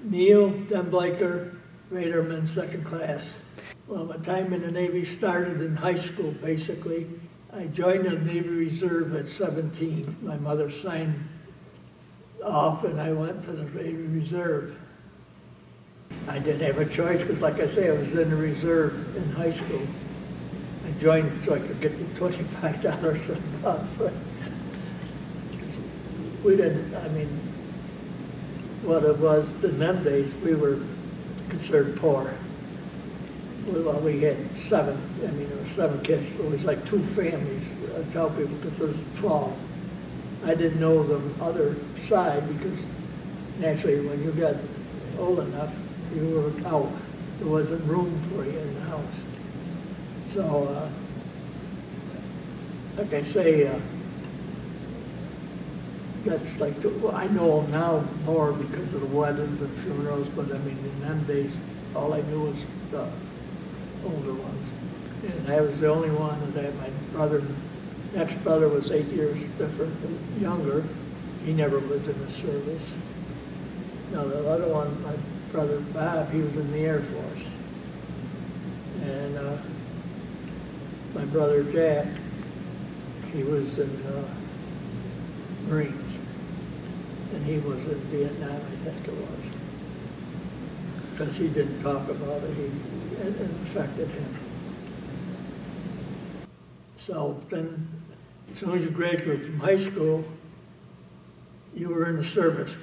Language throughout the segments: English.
Neil DenBleyker, Radarman, second class. Well, my time in the Navy started in high school, basically. I joined the Navy Reserve at 17. My mother signed off and I went to the Navy Reserve. I didn't have a choice because, like I say, I was in the reserve in high school. I joined so I could get the $25 a month. We didn't, I mean, what it was in them days, we were considered poor. Well, we had there were 7 kids. It was like 2 families, I tell people, because there was 12. I didn't know the other side because naturally when you got old enough, you were out. There wasn't room for you in the house. So, like I say, that's like, well, I know now more because of the weddings and funerals, but I mean, in them days, all I knew was the older ones. And I was the only one that had my brother. Next brother was 8 years different, younger. He never was in the service. Now the other one, my brother Bob, he was in the Air Force. And my brother Jack, he was in Marines. And he was in Vietnam, I think it was. Because he didn't talk about it, it affected him. So then, as soon as you graduated from high school, you were in the service.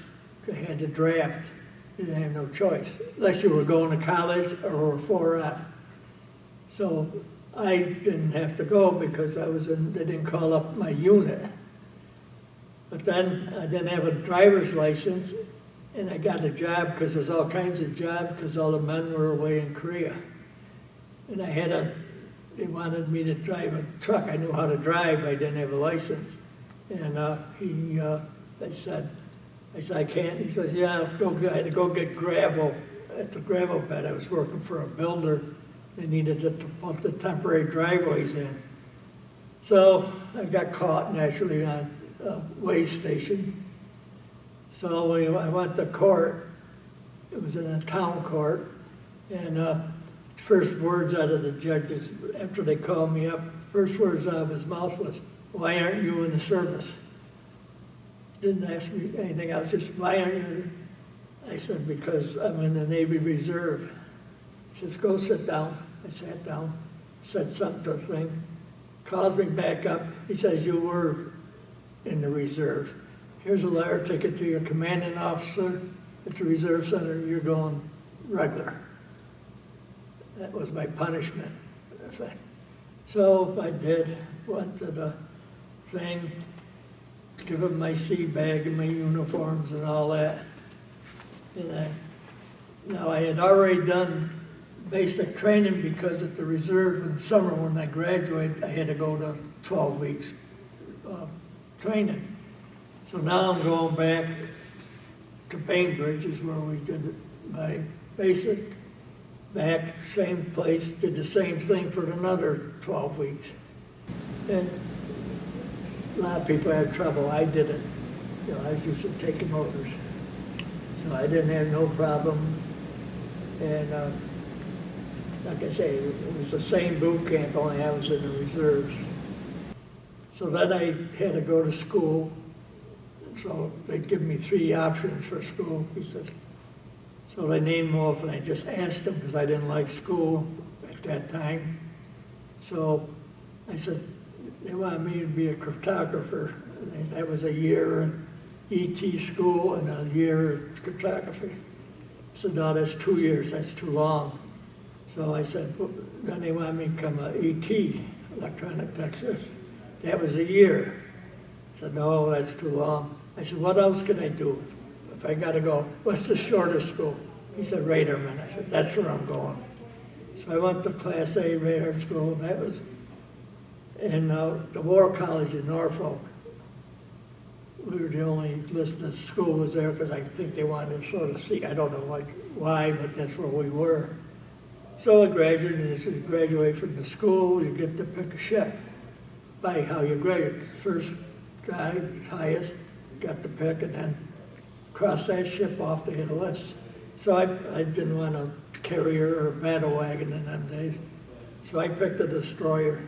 You had to draft. You didn't have no choice, unless you were going to college or were 4F. So I didn't have to go because I was in, they didn't call up my unit. But then I didn't have a driver's license, and I got a job because there's all kinds of jobs because all the men were away in Korea. And they wanted me to drive a truck. I knew how to drive, I didn't have a license. And I said, I can't. He says, yeah, I had to go get gravel at the gravel bed. I was working for a builder. They needed to put the temporary driveways in. So I got caught naturally on a way station. So when I went to court, it was in a town court, and first words out of the judges, after they called me up, first words out of his mouth was, why aren't you in the service? Didn't ask me anything else, just why aren't you? I said, because I'm in the Navy Reserve. He says, go sit down. I sat down, said something to the thing, calls me back up. He says, you were in the reserve. Here's a letter ticket to your commanding officer at the Reserve Center. You're going regular. That was my punishment. So I did, went to the thing, give him my sea bag and my uniforms and all that. And now I had already done basic training because at the reserve in the summer when I graduated, I had to go to 12 weeks training. So now I'm going back to Bainbridge is where we did my basic, back, same place, did the same thing for another 12 weeks. And a lot of people had trouble. I didn't. You know, I was used to taking orders. So I didn't have no problem. And like I say, it was the same boot camp, only I was in the reserves. So then I had to go to school. So they'd give me 3 options for school. He says, so they named them off, and I just asked them because I didn't like school at that time. So I said, they wanted me to be a cryptographer. And that was a year in ET school and a year in cryptography. I said, no, that's 2 years, that's too long. So I said, well, then they wanted me to become an ET, electronic Texas. That was a year. I said, no, that's too long. I said, what else can I do if I got to go? What's the shortest school? He said, Radarman. I said, that's where I'm going. So I went to Class A radar school, and that was in the War College in Norfolk. We were the only listed school was there because I think they wanted to sort of see. I don't know why, but that's where we were. So I graduated, and as you graduate from the school, you get to pick a ship by how you grade. First guy, highest, got to pick, and then cross that ship off to hit a list. So I didn't want a carrier or a battle wagon in them days. So I picked a destroyer.